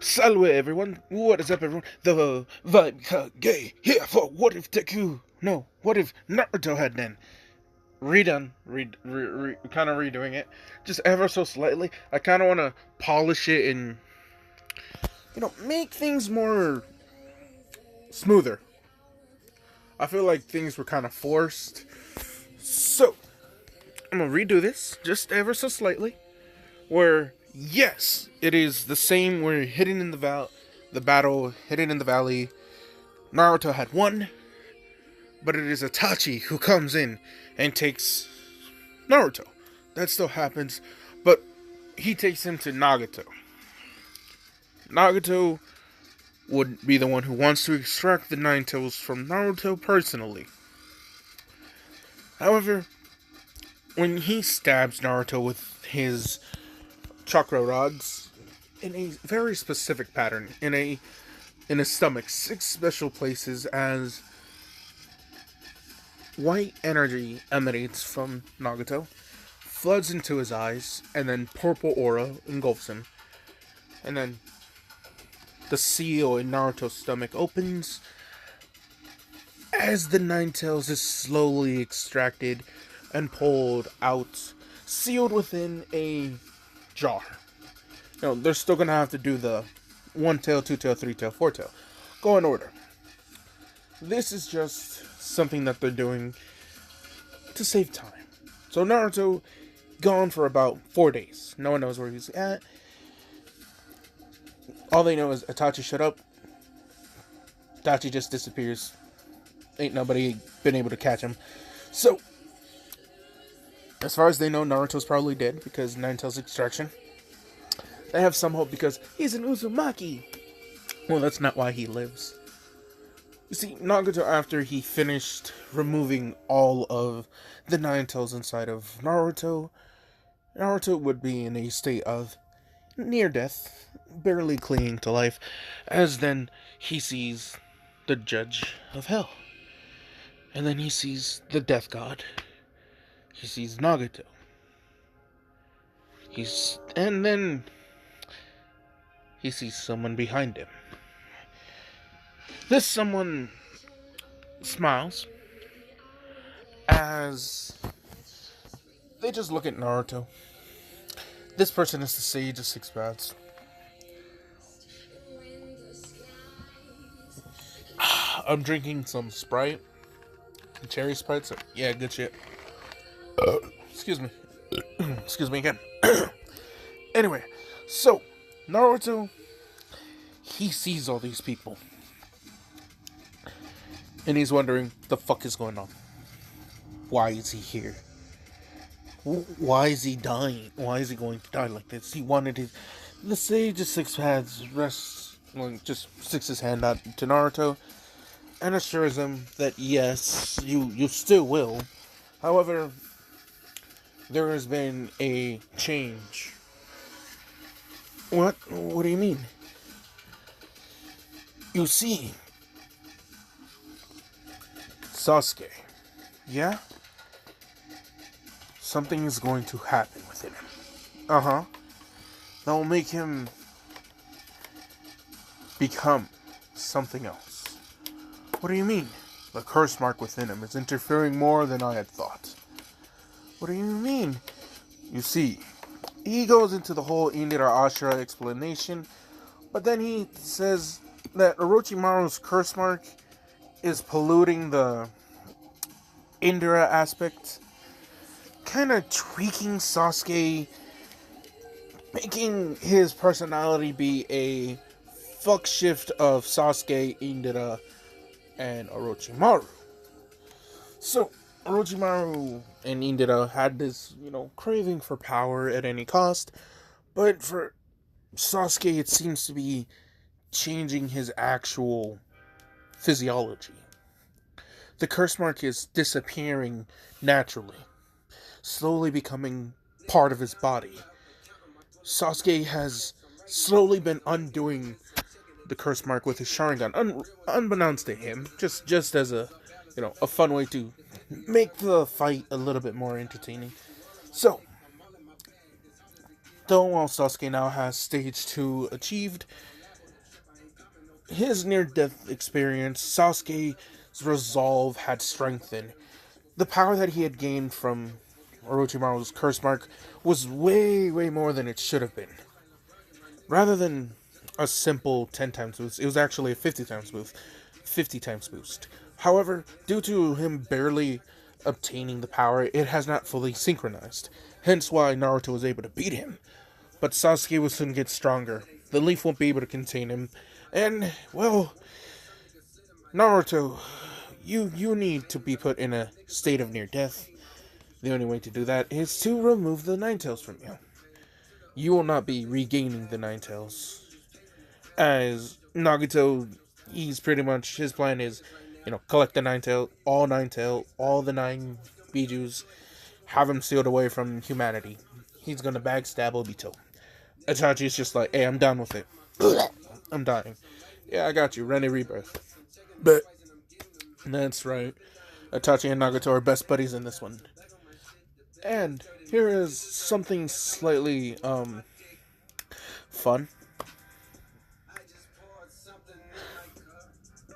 Salve everyone, what is up everyone? The Vibe here for What If Deku? No, what if Naruto had then? Redone, kind of redoing it, just ever so slightly. I kind of want to polish it and, make things more smoother. I feel like things were kind of forced. So, I'm going to redo this just ever so slightly. Where, yes, it is the same where hidden in the battle, hidden in the valley, Naruto had won, but it is Itachi who comes in and takes Naruto. That still happens, but he takes him to Nagato. Nagato would be the one who wants to extract the Nine Tails from Naruto personally. However, when he stabs Naruto with his Chakra rods in a very specific pattern, in his stomach, 6 special places, as white energy emanates from Nagato, floods into his eyes, and then purple aura engulfs him. And then the seal in Naruto's stomach opens as the Nine Tails is slowly extracted and pulled out, sealed within a jar. They're still gonna have to do the 1 tail, 2 tail, 3 tail, 4 tail. Go in order. This is just something that they're doing to save time. So Naruto gone for about 4 days. No one knows where he's at. All they know is Itachi shut up. Itachi just disappears. Ain't nobody been able to catch him. So, as far as they know, Naruto's probably dead because Nine Tails extraction. They have some hope because he's an Uzumaki. Well, that's not why he lives. You see, Nagato, after he finished removing all of the Nine Tails inside of Naruto would be in a state of near death, barely clinging to life, as then he sees the Judge of Hell. And then he sees the Death God. He sees Nagato. And then he sees someone behind him. This someone smiles as they just look at Naruto. This person is the Sage of Six Paths. I'm drinking some Sprite. Cherry Sprite. So yeah, good shit. Excuse me. Excuse me again. Anyway, so Naruto, he sees all these people. And he's wondering, the fuck is going on? Why is he here? Why is he dying? Why is he going to die like this? He wanted the Sage of Six Paths just sticks his hand out to Naruto and assures him that yes, you still will. However, there has been a change. What? What do you mean? You see, Sasuke, yeah? Something is going to happen within him. That will make him become something else. What do you mean? The curse mark within him is interfering more than I had thought. What do you mean? You see, he goes into the whole Indira Ashura explanation, but then he says that Orochimaru's curse mark is polluting the Indira aspect, kind of tweaking Sasuke, making his personality be a fuck shift of Sasuke, Indira, and Orochimaru. So, Orochimaru and Indira had this, craving for power at any cost, but for Sasuke, it seems to be changing his actual physiology. The curse mark is disappearing naturally, slowly becoming part of his body. Sasuke has slowly been undoing the curse mark with his Sharingan, unbeknownst to him, just as a fun way to make the fight a little bit more entertaining. So, though while Sasuke now has stage 2 achieved, his near-death experience, Sasuke's resolve had strengthened. The power that he had gained from Orochimaru's curse mark was way, way more than it should have been. Rather than a simple 10 times boost, it was actually a 50 times boost. 50 times boost. However, due to him barely obtaining the power, it has not fully synchronized. Hence why Naruto was able to beat him. But Sasuke will soon get stronger. The leaf won't be able to contain him. And, well, Naruto, you need to be put in a state of near death. The only way to do that is to remove the Nine Tails from you. You will not be regaining the Nine Tails. As Nagato, he's pretty much, his plan is, collect the Nine Tail, all the 9 Bijus, have him sealed away from humanity. He's gonna backstab Obito. Itachi's just like, hey, I'm done with it. I'm dying. Yeah, I got you, Ren Rebirth. But, that's right. Itachi and Nagato are best buddies in this one. And here is something slightly, fun.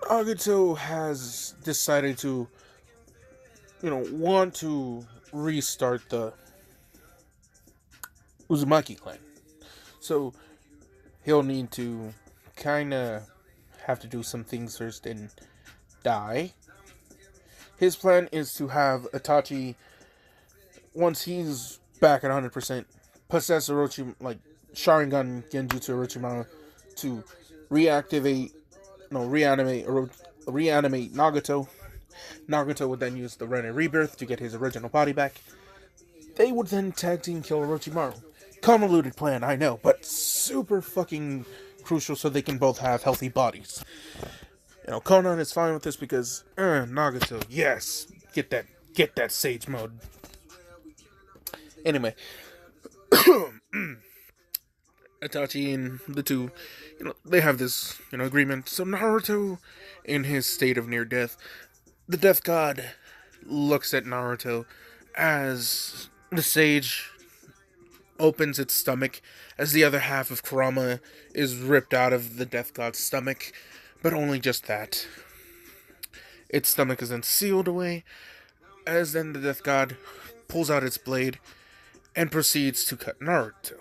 Nagato has decided to, want to restart the Uzumaki clan. So, he'll need to kinda have to do some things first and die. His plan is to have Itachi, once he's back at 100%, possess Orochimaru, Sharingan Genjutsu Orochimaru to reanimate Nagato. Nagato would then use the Ren Rebirth to get his original body back. They would then tag team kill Orochimaru. Convoluted plan, I know, but super fucking crucial so they can both have healthy bodies. Conan is fine with this because, Nagato, yes, get that sage mode. Anyway, Itachi and the two, they have this, agreement. So Naruto, in his state of near death, the death god looks at Naruto as the sage opens its stomach, as the other half of Kurama is ripped out of the death god's stomach, but only just that. Its stomach is then sealed away, as then the death god pulls out its blade and proceeds to cut Naruto.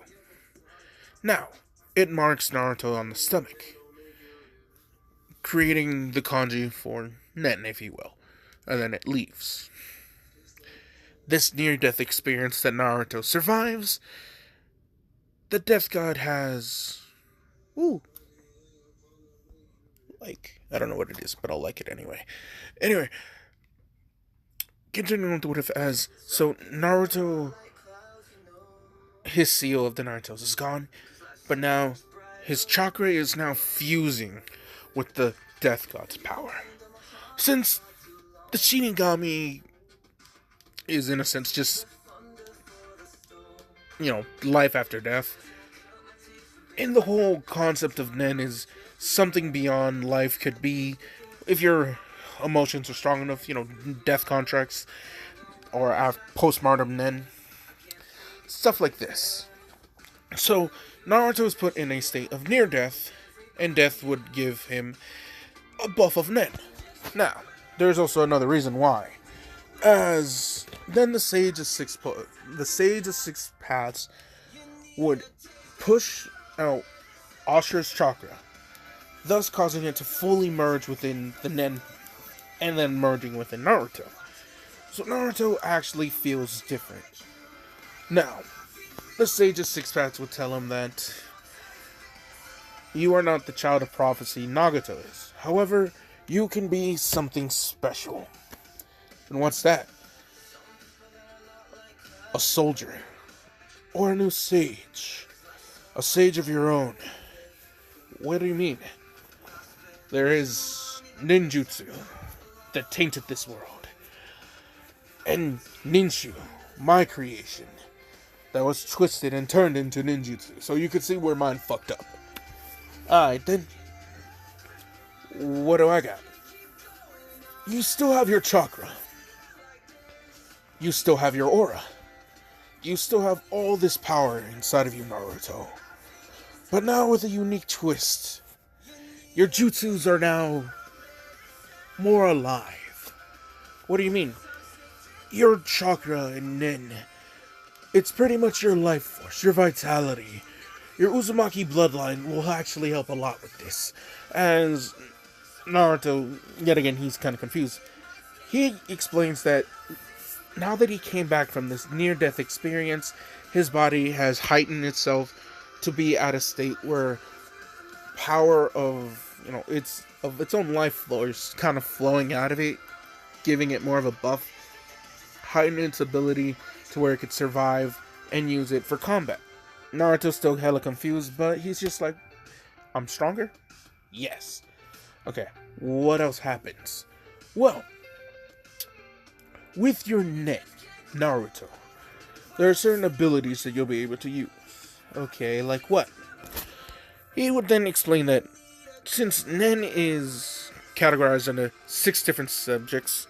Now, it marks Naruto on the stomach, creating the kanji for Nen, if you will, and then it leaves. This near-death experience that Naruto survives, the death god has, I don't know what it is, but I'll like it anyway. Anyway, continuing with what if as, so Naruto, his seal of the Nine Tails is gone, but now his chakra is now fusing with the death god's power. Since the Shinigami is in a sense just, life after death, and the whole concept of Nen is something beyond life could be, if your emotions are strong enough, death contracts, or postmortem Nen, stuff like this. So, Naruto is put in a state of near death, and death would give him a buff of Nen. Now, there's also another reason why. As then the Sage of Six Paths would push out Ashura's chakra, thus causing it to fully merge within the Nen, and then merging within Naruto. So Naruto actually feels different. Now, the Sage of Six Paths would tell him that you are not the child of prophecy Nagato is. However, you can be something special. And what's that? A soldier. Or a new sage. A sage of your own. What do you mean? There is ninjutsu that tainted this world. And ninshu, my creation, that was twisted and turned into ninjutsu. So you could see where mine fucked up. Alright then. What do I got? You still have your chakra. You still have your aura. You still have all this power inside of you, Naruto. But now with a unique twist. Your jutsus are now more alive. What do you mean? Your chakra and nin. It's pretty much your life force, your vitality. Your Uzumaki bloodline will actually help a lot with this. As Naruto, yet again, he's kind of confused. He explains that now that he came back from this near-death experience, his body has heightened itself to be at a state where power of, its own life force kind of flowing out of it, giving it more of a buff, heighten its ability to where it could survive and use it for combat. Naruto's still hella confused, but he's just like, I'm stronger? Yes. Okay, what else happens? Well, with your neck, Naruto, there are certain abilities that you'll be able to use. Okay, like what? He would then explain that since Nen is categorized into 6 different subjects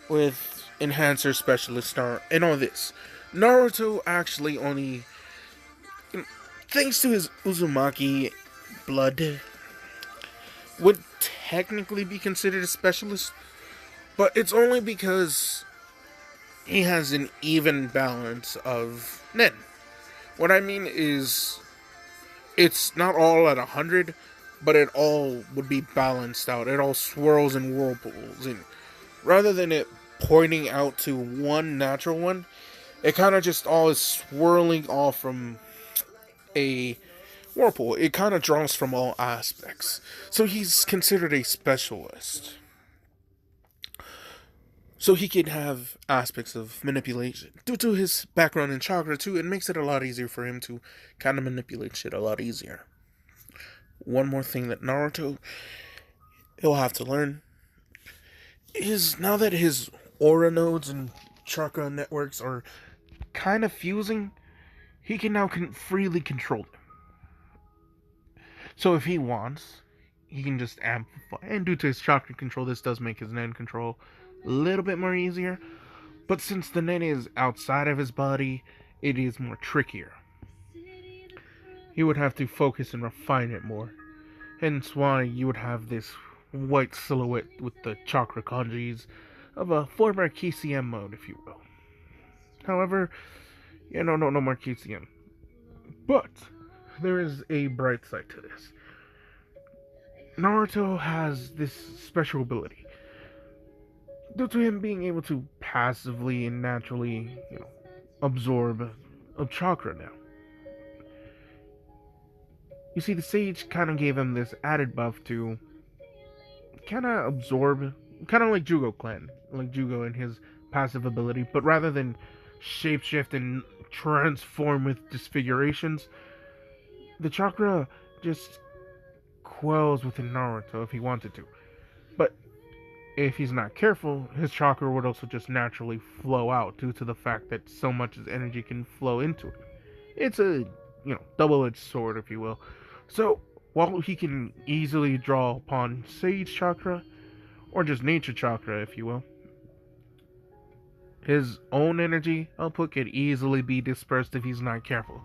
with enhancer, specialist, and all this, Naruto actually only, thanks to his Uzumaki blood, would technically be considered a specialist, but it's only because he has an even balance of Nen. What I mean is, it's not all at 100, but it all would be balanced out. It all swirls in whirlpools, and rather than it pointing out to one natural one, it kind of just all is swirling off from a whirlpool. It kind of draws from all aspects. So he's considered a specialist. So he can have aspects of manipulation. Due to his background in Chakra too, it makes it a lot easier for him to kind of manipulate shit a lot easier. One more thing that Naruto, he'll have to learn, is now that his aura nodes and chakra networks are kind of fusing, he can now freely control them. So if he wants, he can just amplify. And due to his chakra control, this does make his Nen control a little bit more easier. But since the Nen is outside of his body, it is more trickier. He would have to focus and refine it more. Hence why you would have this white silhouette with the chakra kanjis of a former KCM mode, if you will. However, no more KCM. But there is a bright side to this. Naruto has this special ability. Due to him being able to passively and naturally, absorb a chakra now. You see, the sage kind of gave him this added buff to kind of absorb, kind of like Jugo Clan, like Jugo and his passive ability, but rather than shapeshift and transform with disfigurations, the chakra just quells within Naruto if he wanted to. But if he's not careful, his chakra would also just naturally flow out due to the fact that so much energy can flow into it. It's a, double-edged sword, if you will. So, while he can easily draw upon Sage Chakra, or just Nature Chakra, if you will, his own energy output could easily be dispersed if he's not careful.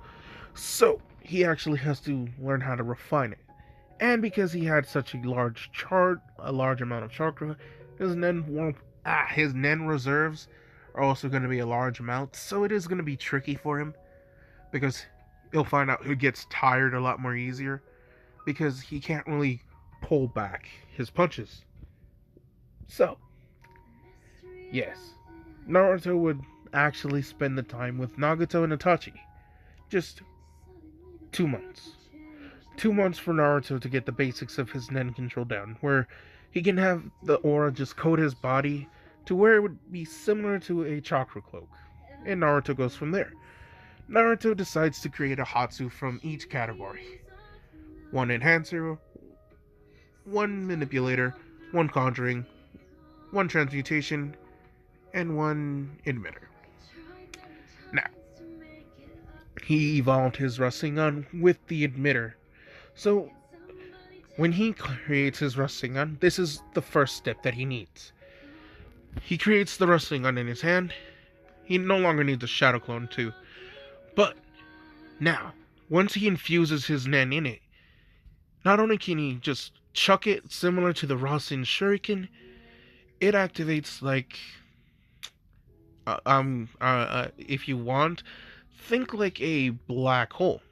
So, he actually has to learn how to refine it. And because he had such a large amount of chakra, his Nen reserves are also going to be a large amount, so it is going to be tricky for him, because he'll find out he gets tired a lot more easier, because he can't really pull back his punches. So, yes, Naruto would actually spend the time with Nagato and Itachi. Just 2 months. 2 months for Naruto to get the basics of his Nen control down, where he can have the aura just coat his body to where it would be similar to a chakra cloak. And Naruto goes from there. Naruto decides to create a Hatsu from each category. 1 enhancer, 1 manipulator, 1 conjuring, 1 transmutation, and 1 emitter. Now, he evolved his Rasengan with the emitter. So, when he creates his Rasengan, this is the first step that he needs. He creates the Rasengan in his hand. He no longer needs a Shadow Clone too. But, now, once he infuses his Nen in it, not only can he just chuck it similar to the Rasen Shuriken. It activates like if you want, think like a black hole.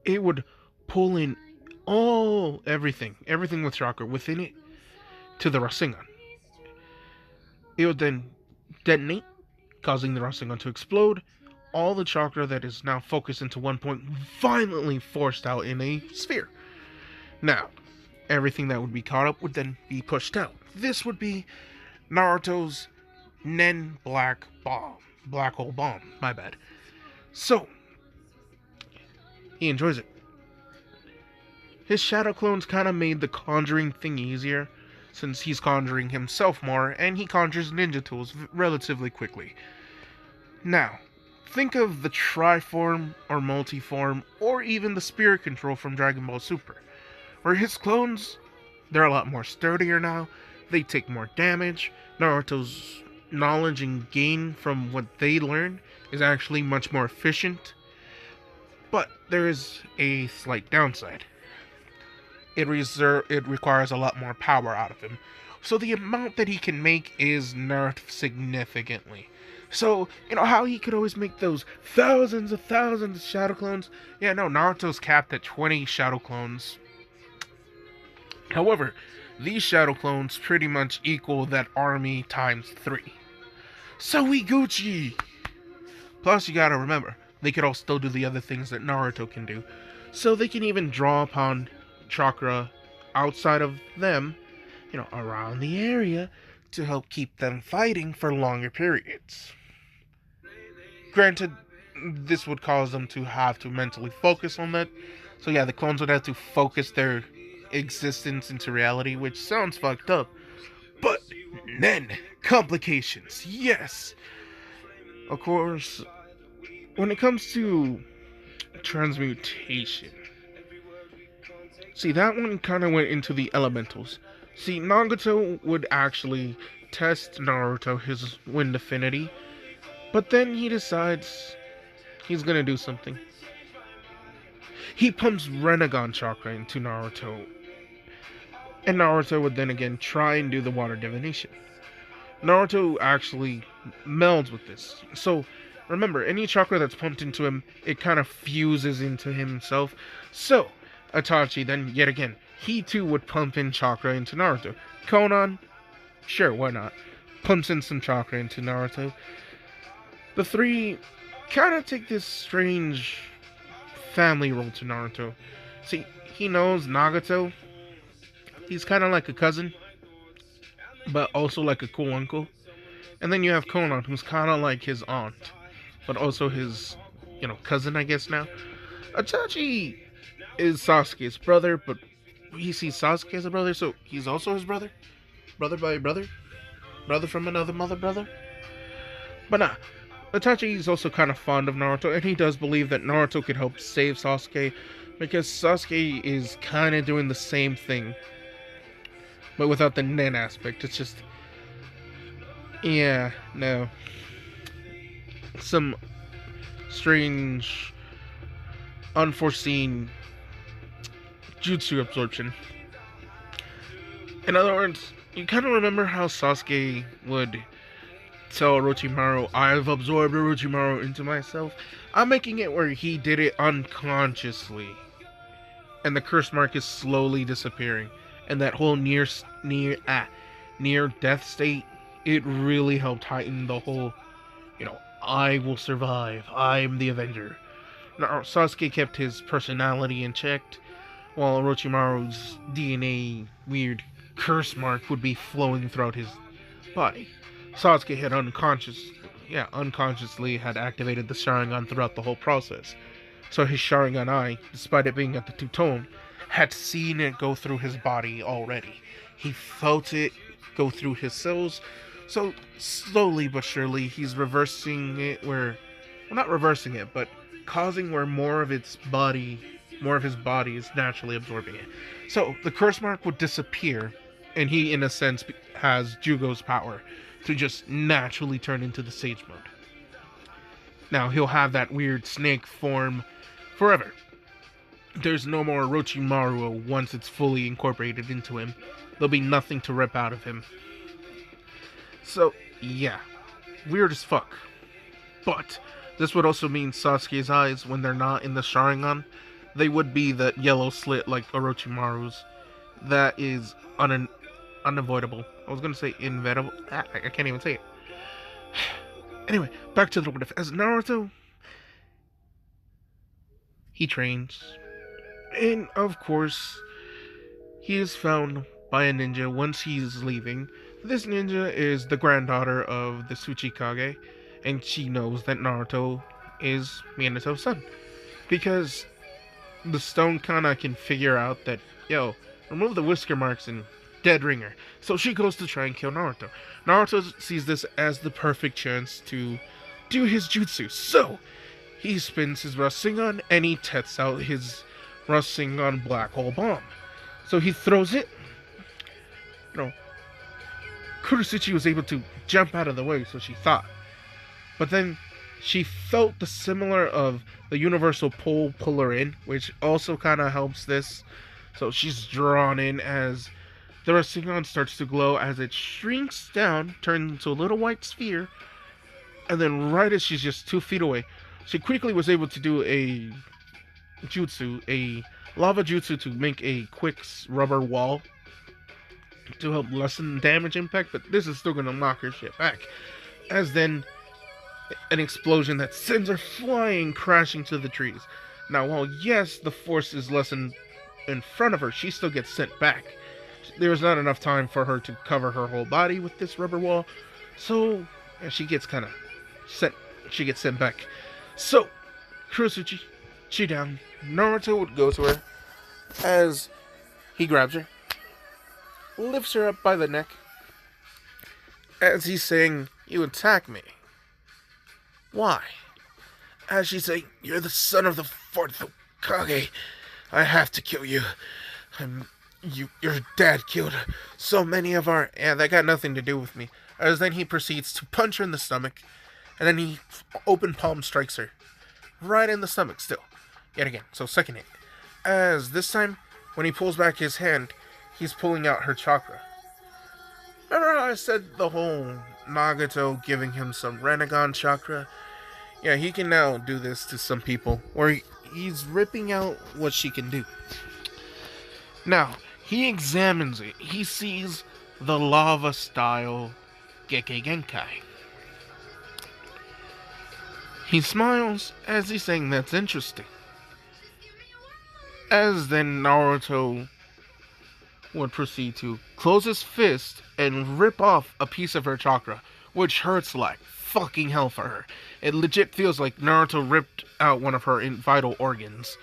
It would pull in everything with chakra within it to the Rasengan. It would then detonate, causing the Rasengan to explode. All the chakra that is now focused into one point violently forced out in a sphere. Now, everything that would be caught up would then be pushed out. This would be Naruto's Nen Black Bomb. Black Hole Bomb, my bad. So, he enjoys it. His shadow clones kind of made the conjuring thing easier, since he's conjuring himself more, and he conjures ninja tools relatively quickly. Now, think of the Triform or Multiform, or even the Spirit Control from Dragon Ball Super, where his clones, they're a lot more sturdier now, they take more damage. Naruto's knowledge and gain from what they learn is actually much more efficient, but there is a slight downside. It requires a lot more power out of him, so the amount that he can make is nerfed significantly. So, you know how he could always make those thousands of shadow clones? Yeah, no, Naruto's capped at 20 shadow clones. However, these shadow clones pretty much equal that army times 3. So we Gucci! Plus, you gotta remember, they could all still do the other things that Naruto can do. So they can even draw upon chakra outside of them, around the area, to help keep them fighting for longer periods. Granted, this would cause them to have to mentally focus on that. So yeah, the clones would have to focus their existence into reality, which sounds fucked up. But then, complications, yes! Of course, when it comes to transmutation, see, that one kind of went into the elementals. See, Nagato would actually test Naruto his wind affinity, but then he decides he's gonna do something. He pumps Renegon Chakra into Naruto, and Naruto would then again try and do the water divination. Naruto actually melds with this. So, remember, any chakra that's pumped into him, it kind of fuses into himself. So, Itachi then, yet again, he too would pump in chakra into Naruto. Konan, sure, why not? Pumps in some chakra into Naruto. The three kind of take this strange family role to Naruto. See, he knows Nagato. He's kind of like a cousin, but also like a cool uncle. And then you have Konan, who's kind of like his aunt, but also his, cousin, I guess now. Itachi is Sasuke's brother, but he sees Sasuke as a brother, so he's also his brother? Brother by brother? Brother from another mother brother? But nah, Itachi is also kind of fond of Naruto, and he does believe that Naruto could help save Sasuke, because Sasuke is kind of doing the same thing, but without the Nen aspect. It's just, yeah, no. Some strange, unforeseen jutsu absorption. In other words, you kind of remember how Sasuke would tell Orochimaru, I've absorbed Orochimaru into myself? I'm making it where he did it unconsciously, and the curse mark is slowly disappearing. And that whole near death state, it really helped heighten the whole, I will survive, I'm the Avenger. Now, Sasuke kept his personality in check, while Orochimaru's DNA weird curse mark would be flowing throughout his body. Sasuke had unconsciously had activated the Sharingan throughout the whole process. So his Sharingan eye, despite it being at the two-tone, had seen it go through his body already. He felt it go through his cells. So slowly but surely, he's reversing it not reversing it, but causing where more of his body is naturally absorbing it. So the curse mark would disappear, and he, in a sense, has Jugo's power to just naturally turn into the Sage mode. Now, he'll have that weird snake form forever. there's no more Orochimaru once it's fully incorporated into him. There'll be nothing to rip out of him. So, yeah. Weird as fuck. But this would also mean Sasuke's eyes, when they're not in the Sharingan, they would be the yellow slit like Orochimaru's. That is unavoidable. I was gonna say inevitable. I can't even say it. Anyway, back to the what if. As Naruto, he trains. And, of course, he is found by a ninja once he's leaving. This ninja is the granddaughter of the Tsuchikage, and she knows that Naruto is Minato's son. Because the stone kinda can figure out that, yo, remove the whisker marks and dead ringer. So she goes to try and kill Naruto. Naruto sees this as the perfect chance to do his jutsu. So he spins his Rasengan and he tests out his Rasengan black hole bomb. So he throws it. Kurotsuchi was able to jump out of the way, so she thought. But then she felt the similar of the universal pull her in, which also kind of helps this. So she's drawn in as the Rasengan starts to glow as it shrinks down, turns into a little white sphere, and then right as she's just 2 feet away, she quickly was able to do a jutsu, a lava jutsu to make a quick rubber wall to help lessen damage impact, but this is still going to knock her shit back. As then, an explosion that sends her flying, crashing to the trees. Now, while yes, the force is lessened in front of her, she still gets sent back. There's not enough time for her to cover her whole body with this rubber wall, so she gets kind of sent. She gets sent back. So, Kurotsuchi, she down. Naruto would go to her as he grabs her, lifts her up by the neck, as he's saying, "You attack me. Why?" As she's saying, "You're the son of the 4th Hokage. I have to kill you. Your dad killed so many of our..." Yeah, that got nothing to do with me. As then he proceeds to punch her in the stomach, and then he open palm strikes her. Right in the stomach still. Yet again, so second hit. As this time, when he pulls back his hand, he's pulling out her chakra. Remember how I said the whole Nagato giving him some Rinnegan chakra? Yeah, he can now do this to some people, where he's ripping out what she can do. Now, he examines it. He sees the lava-style Gekkei Genkai. He smiles as he's saying that's interesting. As then Naruto would proceed to close his fist and rip off a piece of her chakra, which hurts like fucking hell for her. It legit feels like Naruto ripped out one of her vital organs,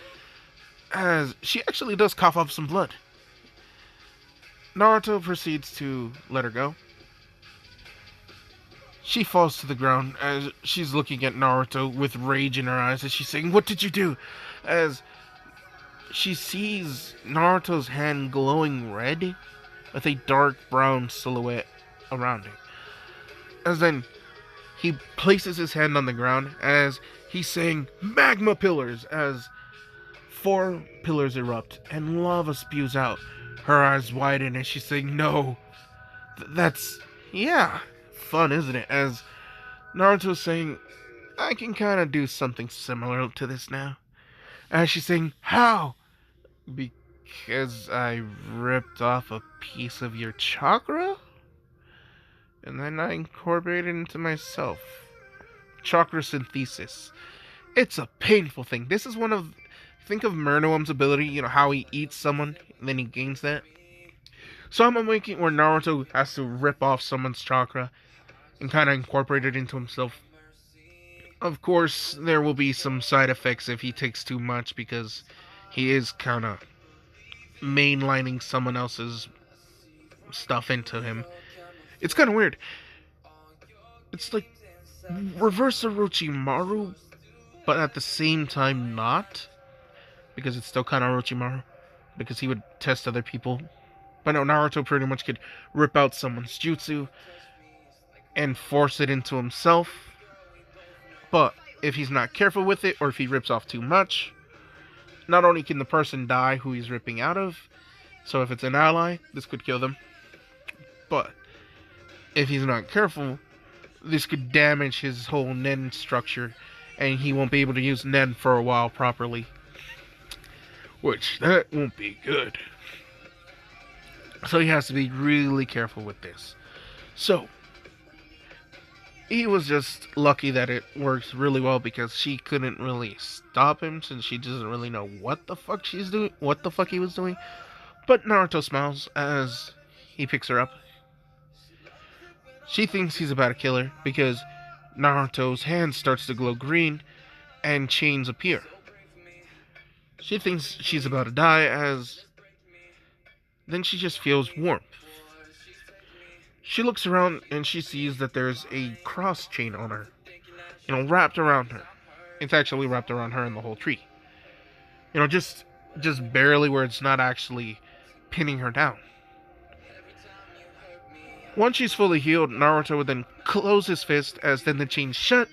as she actually does cough up some blood. Naruto proceeds to let her go. She falls to the ground as she's looking at Naruto with rage in her eyes as she's saying, "What did you do?" As she sees Naruto's hand glowing red with a dark brown silhouette around it. As then he places his hand on the ground as he's saying, "Magma pillars," as 4 pillars erupt and lava spews out. Her eyes widen as she's saying, "No." That's, yeah, fun, isn't it? As Naruto's saying, "I can kind of do something similar to this now." As she's saying, "How?" "Because I ripped off a piece of your chakra, and then I incorporated it into myself." Chakra synthesis. It's a painful thing. This is one of... Think of Murnoam's ability, you know, how he eats someone, and then he gains that. So I'm making where Naruto has to rip off someone's chakra and kind of incorporate it into himself. Of course, there will be some side effects if he takes too much, because he is kind of mainlining someone else's stuff into him. It's kind of weird. It's like reverse Orochimaru, but at the same time not, because it's still kind of Orochimaru, because he would test other people. But no, Naruto pretty much could rip out someone's jutsu and force it into himself. But if he's not careful with it, or if he rips off too much, not only can the person die who he's ripping out of, so if it's an ally, this could kill them, but if he's not careful, this could damage his whole Nen structure, and he won't be able to use Nen for a while properly. Which, that won't be good. So he has to be really careful with this. So, he was just lucky that it works really well because she couldn't really stop him since she doesn't really know what the fuck he was doing. But Naruto smiles as he picks her up. She thinks he's about to kill her because Naruto's hand starts to glow green and chains appear. She thinks she's about to die as then she just feels warmth. She looks around and she sees that there's a cross chain on her. Wrapped around her. It's actually wrapped around her and the whole tree. Just barely where it's not actually pinning her down. Once she's fully healed, Naruto would then close his fist as then the chain's shut.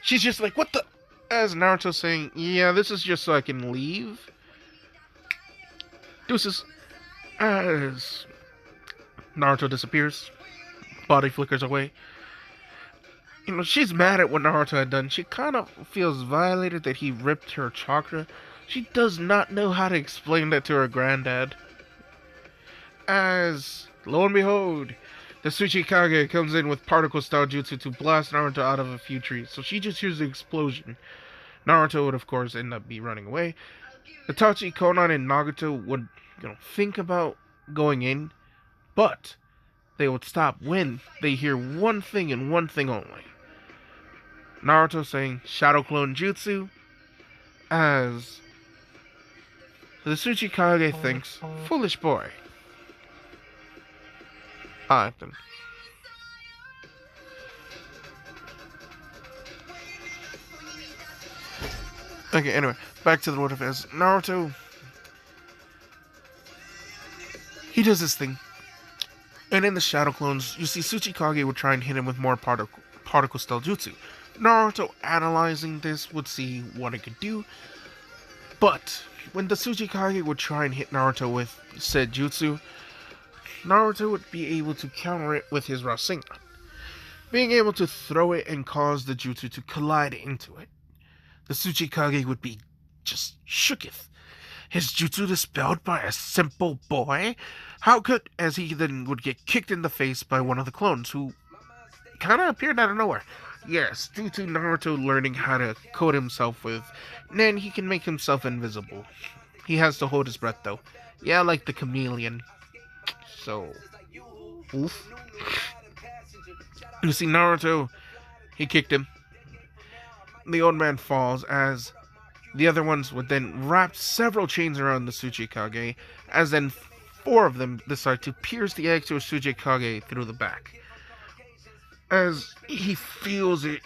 She's just like, what the? As Naruto's saying, yeah, this is just so I can leave. Deuces. As Naruto disappears, body flickers away. She's mad at what Naruto had done. She kind of feels violated that he ripped her chakra. She does not know how to explain that to her granddad. As, lo and behold, the Tsuchikage comes in with particle-style jutsu to blast Naruto out of a few trees. So she just hears the explosion. Naruto would, of course, end up running away. Itachi, Konan, and Nagato would, think about going in, but they would stop when they hear one thing and one thing only. Naruto saying Shadow Clone Jutsu, as the Tsuchikage thinks, foolish boy. Then. Okay, anyway, back to the Lord of Ez. Naruto, he does this thing. And in the Shadow Clones, you see Tsuchikage would try and hit him with more particle style jutsu. Naruto, analyzing this, would see what it could do. But when the Tsuchikage would try and hit Naruto with said jutsu, Naruto would be able to counter it with his Rasengan, being able to throw it and cause the jutsu to collide into it. The Tsuchikage would be just shooketh. His jutsu dispelled by a simple boy? How could, as he then would get kicked in the face by one of the clones, who kind of appeared out of nowhere. Yes, due to Naruto learning how to coat himself with Nen, he can make himself invisible. He has to hold his breath, though. Yeah, like the chameleon. So, oof. You see, Naruto, he kicked him. The old man falls as the other ones would then wrap several chains around the Tsuchikage, as then 4 of them decide to pierce the actual Tsuchikage through the back. As he feels it,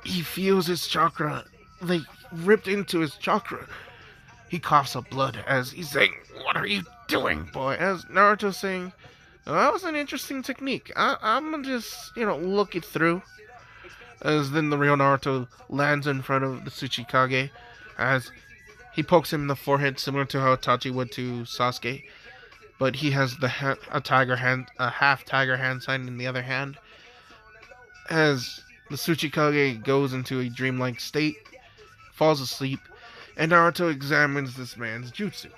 he feels his chakra, like, ripped into his chakra. He coughs up blood as he's saying, "What are you doing, boy?" As Naruto's saying, "Well, that was an interesting technique. I'm gonna just, look it through." As then the real Naruto lands in front of the Tsuchikage, as he pokes him in the forehead, similar to how Itachi would to Sasuke. But he has a half tiger hand sign in the other hand. As the Tsuchikage goes into a dreamlike state, falls asleep, and Naruto examines this man's jutsu,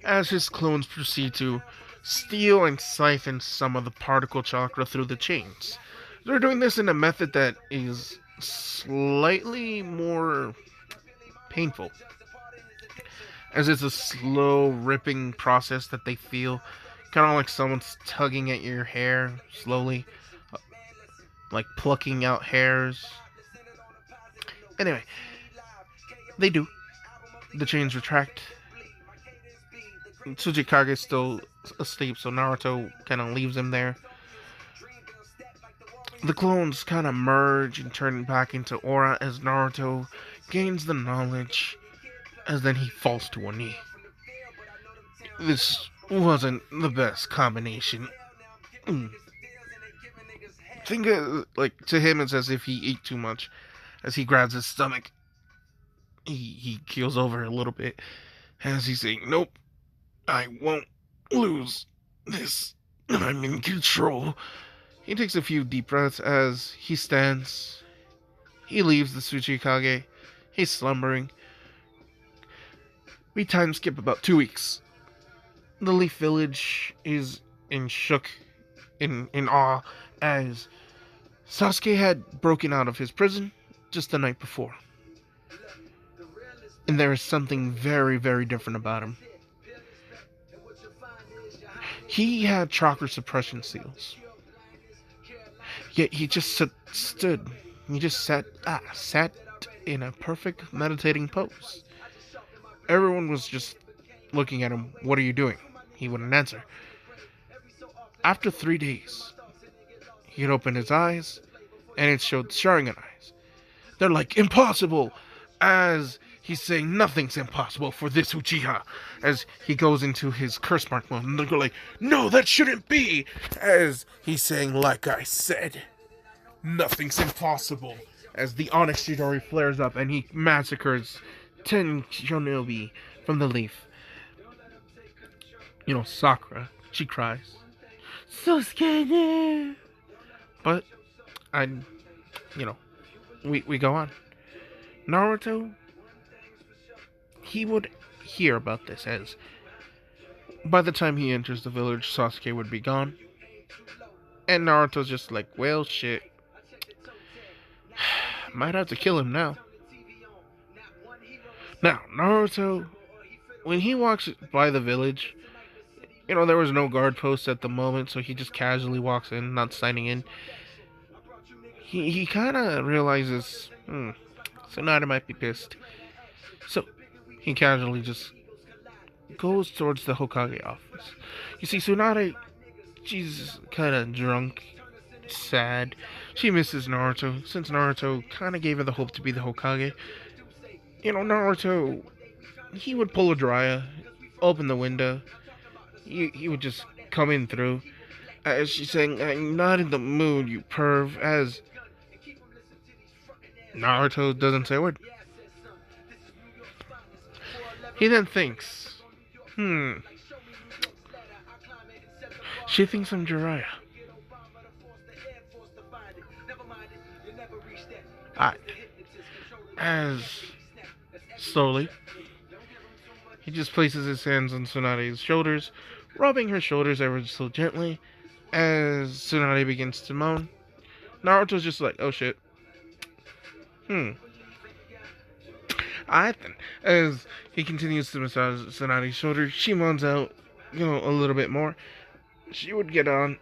as his clones proceed to steal and siphon some of the particle chakra through the chains. They're doing this in a method that is slightly more painful, as it's a slow ripping process that they feel, kind of like someone's tugging at your hair slowly, like plucking out hairs. Anyway, they do. The chains retract. Tsuchikage is still asleep, so Naruto kind of leaves him there. The clones kind of merge and turn back into aura as Naruto gains the knowledge, as then he falls to a knee. This wasn't the best combination. Think of, to him it's as if he ate too much, as he grabs his stomach. he keels over a little bit as he's saying, "Nope, I won't lose this. I'm in control." He takes a few deep breaths as he stands. He leaves the Tsuchikage. He's slumbering. We time skip about 2 weeks. The Leaf Village is in awe, as Sasuke had broken out of his prison just the night before. And there is something very, very different about him. He had chakra suppression seals. Yet he just stood. He just sat in a perfect meditating pose. Everyone was just looking at him. "What are you doing?" He wouldn't answer. After 3 days, he had opened his eyes, and it showed Sharingan eyes. They're like, "Impossible!" As he's saying, "Nothing's impossible for this Uchiha." As he goes into his curse mark mode, and they're like, "No, that shouldn't be!" As he's saying, "Like I said, nothing's impossible." As the Onyx Chidori flares up, and he massacres 10 shinobi from the leaf. Sakura, she cries, "So scared!" But, we go on. Naruto, he would hear about this, as by the time he enters the village, Sasuke would be gone. And Naruto's just like, "Well, shit. Might have to kill him now." Now, Naruto, when he walks by the village, there was no guard post at the moment, so he just casually walks in, not signing in. He kind of realizes, Tsunade might be pissed. So, he casually just goes towards the Hokage office. You see, Tsunade, she's kind of drunk, sad. She misses Naruto, since Naruto kind of gave her the hope to be the Hokage. Naruto, he would pull a Jiraiya, open the window. He would just come in through. As she's saying, "I'm not in the mood, you perv." As Naruto doesn't say a word. He then thinks, she thinks I'm Jiraiya. As slowly, he just places his hands on Tsunade's shoulders, rubbing her shoulders ever so gently, as Tsunade begins to moan. Naruto's just like, "Oh shit. Alright then." As he continues to massage Tsunade's shoulder, she moans out, a little bit more. She would get on,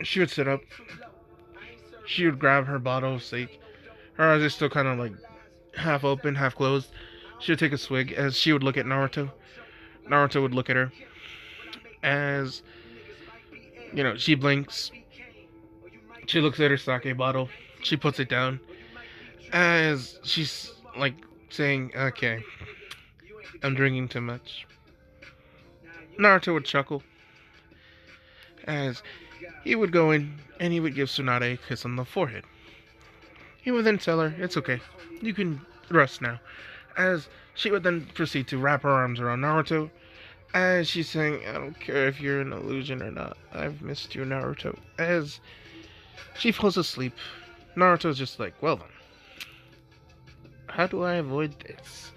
she would sit up, she would grab her bottle of sake. Her eyes are still kind of like half open, half closed. She would take a swig as she would look at Naruto. Naruto would look at her. As, she blinks. She looks at her sake bottle. She puts it down. As she's like saying, "Okay, I'm drinking too much." Naruto would chuckle. As he would go in and he would give Tsunade a kiss on the forehead. He would then tell her, "It's okay. You can rest now." As she would then proceed to wrap her arms around Naruto. As she's saying, "I don't care if you're an illusion or not. I've missed you, Naruto." As she falls asleep, Naruto's just like, "Well then, how do I avoid this?"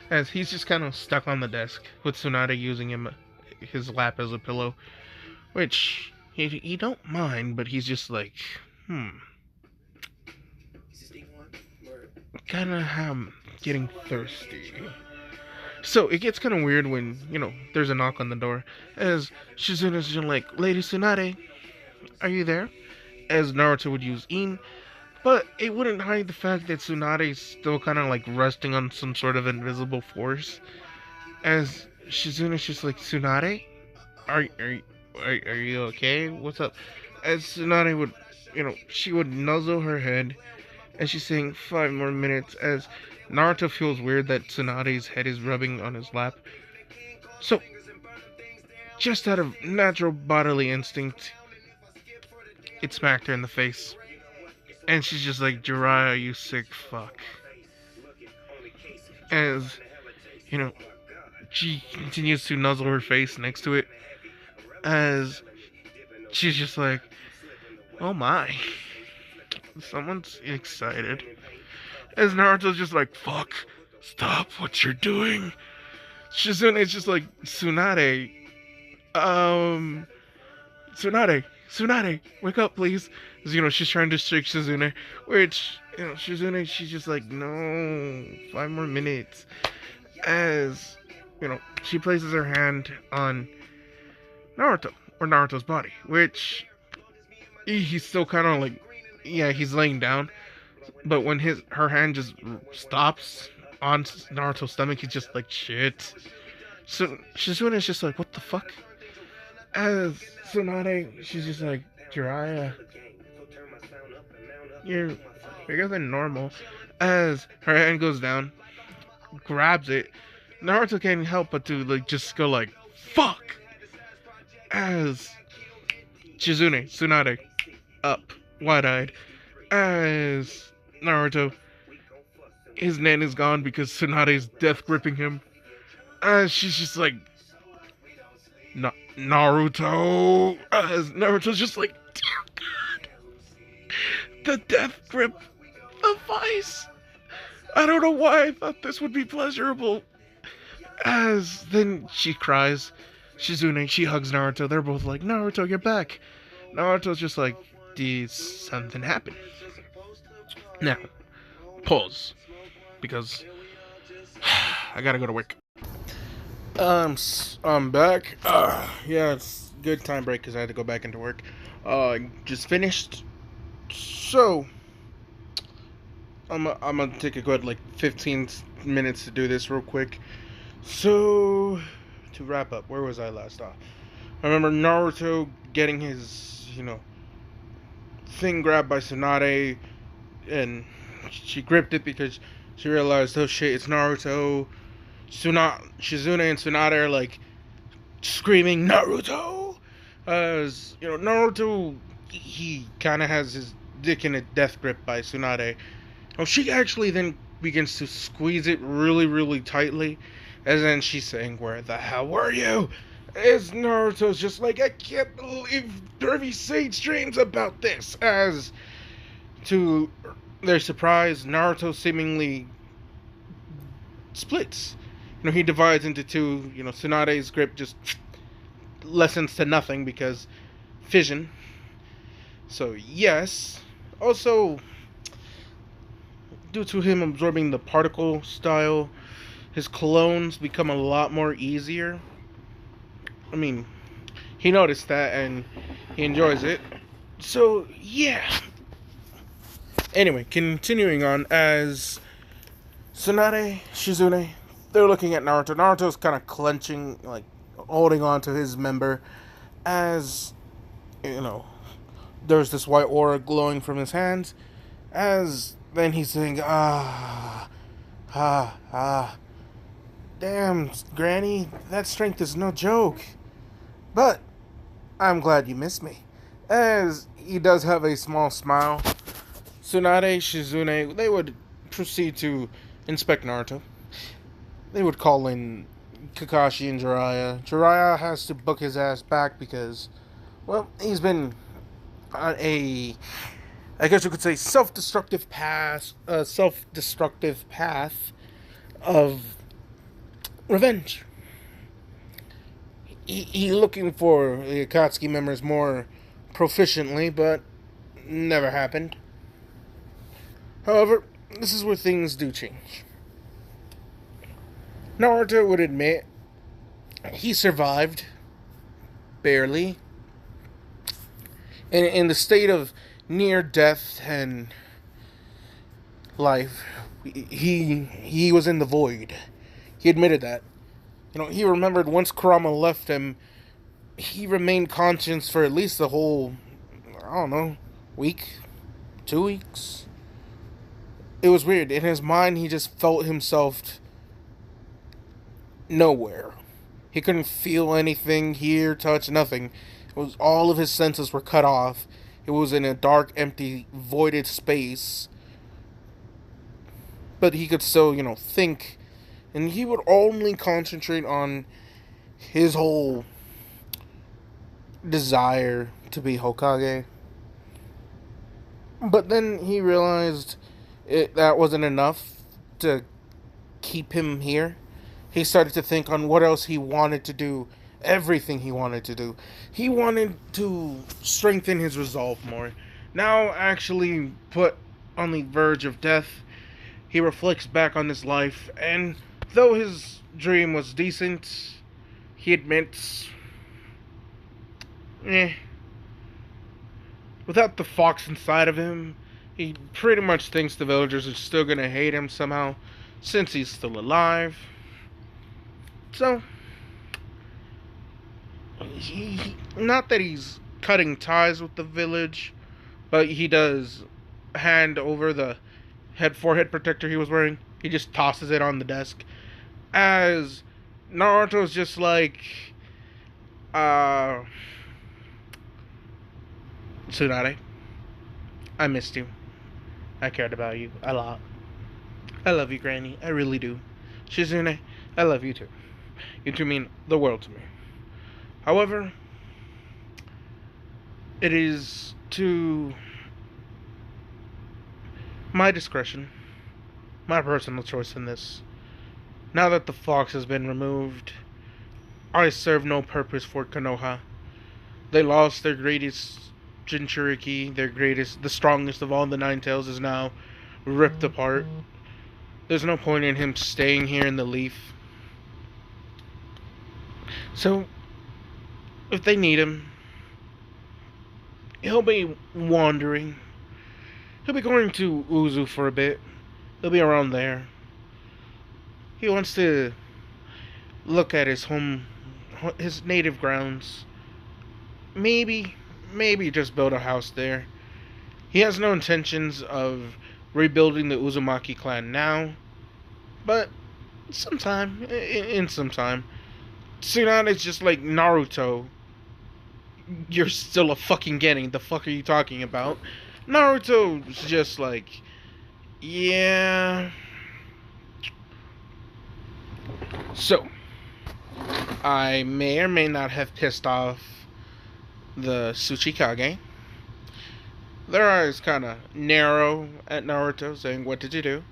As he's just kind of stuck on the desk with Tsunade using his lap as a pillow. Which, he don't mind, but he's just like, kinda getting thirsty. So, it gets kind of weird when, there's a knock on the door. As Shizuna's just like, "Lady Tsunade, are you there?" As Naruto would use In. But it wouldn't hide the fact that Tsunade's still kind of like resting on some sort of invisible force. As Shizuna's just like, "Tsunade? Are you okay? What's up?" As Tsunade would, she would nuzzle her head, and she's saying 5 more minutes, as Naruto feels weird that Tsunade's head is rubbing on his lap. So, just out of natural bodily instinct, it smacked her in the face. And she's just like, "Jiraiya, you sick fuck." as, you know, she continues to nuzzle her face next to it, as she's just like, oh my, someone's excited. As Naruto's just like, fuck, stop what you're doing. Shizune's just like, Tsunade, um, Tsunade, wake up, please. She's trying to shake Shizune, which, Shizune, she's just like, no, 5 more minutes. As, she places her hand on Naruto, or Naruto's body, which, he's still kind of like, yeah, he's laying down, but when her hand just stops on Naruto's stomach, he's just like, shit. So Shizune is just like, what the fuck? As Tsunade, she's just like, Jiraiya, you're bigger than normal. As her hand goes down, grabs it, Naruto can't help but to just go like, fuck. As Tsunade, up, wide-eyed. As Naruto, his nen is gone because Tsunade's death gripping him. As she's just like, Naruto. As Naruto's just like, dear God, the death grip of Vice. I don't know why I thought this would be pleasurable. As then she cries. Shizune, she hugs Naruto. They're both like, Naruto, you're back. Naruto's just like, did something happen? Now, pause. Because I gotta go to work. I'm back. Yeah, it's good time break because I had to go back into work. Just finished. So, I'm gonna take a good 15 minutes to do this real quick. So, to wrap up, where was I last off? I remember Naruto getting his, thing grabbed by Tsunade, and she gripped it because she realized, oh shit, it's Naruto. Shizune and Tsunade are like screaming Naruto. As Naruto, he kind of has his dick in a death grip by Tsunade. Oh, she actually then begins to squeeze it really, really tightly, as then she's saying, "Where the hell were you?" As Naruto's just like, I can't believe Derby Sage dreams about this. As to their surprise, Naruto seemingly splits. He divides into two. Tsunade's grip just lessens to nothing because fission. So, yes. Also, due to him absorbing the particle style, his clones become a lot more easier. I mean, he noticed that and he enjoys it. So, yeah. Anyway, continuing on, as Tsunade, Shizune, they're looking at Naruto. Naruto's kind of clenching, holding on to his member, as, there's this white aura glowing from his hands, as then he's saying, damn, Granny, that strength is no joke. But I'm glad you missed me. As he does have a small smile, Tsunade, Shizune, they would proceed to inspect Naruto. They would call in Kakashi and Jiraiya. Jiraiya has to book his ass back because, well, he's been on a, I guess you could say, self-destructive path of revenge. He looking for the Akatsuki members more proficiently, but never happened. However, this is where things do change. Naruto would admit he survived, barely, in the state of near death and life. He was in the void. He admitted that. He remembered once Kurama left him, he remained conscious for at least the whole, I don't know, week, 2 weeks. It was weird. In his mind, he just felt himself nowhere. He couldn't feel anything, hear, touch, nothing. It was all of his senses were cut off. It was in a dark, empty, voided space. But he could still, think And he would only concentrate on his whole desire to be Hokage. But then he realized that wasn't enough to keep him here. He started to think on what else he wanted to do, everything he wanted to do. He wanted to strengthen his resolve more. Now, actually put on the verge of death, he reflects back on his life, and though his dream was decent, he admits, without the fox inside of him, he pretty much thinks the villagers are still gonna hate him somehow, since he's still alive. So, not that he's cutting ties with the village, but he does hand over the forehead protector he was wearing. He just tosses it on the desk. As Naruto's just like, Tsunade, I missed you. I cared about you a lot. I love you, Granny. I really do. Shizune, I love you too. You two mean the world to me. However, it is to my discretion, my personal choice in this. Now that the fox has been removed, I serve no purpose for Konoha. They lost their greatest Jinchuriki, the strongest of all the Nine Tails is now ripped apart. There's no point in him staying here in the leaf. So, if they need him, he'll be wandering. He'll be going to Uzu for a bit. He'll be around there. He wants to look at his native grounds. Maybe just build a house there. He has no intentions of rebuilding the Uzumaki clan now, but in some time, Tsunade's just like Naruto. You're still a fucking Genin. The fuck are you talking about? Naruto's just like, yeah. So, I may or may not have pissed off the Tsuchikage. Their eyes kind of narrow at Naruto, saying, "What did you do?"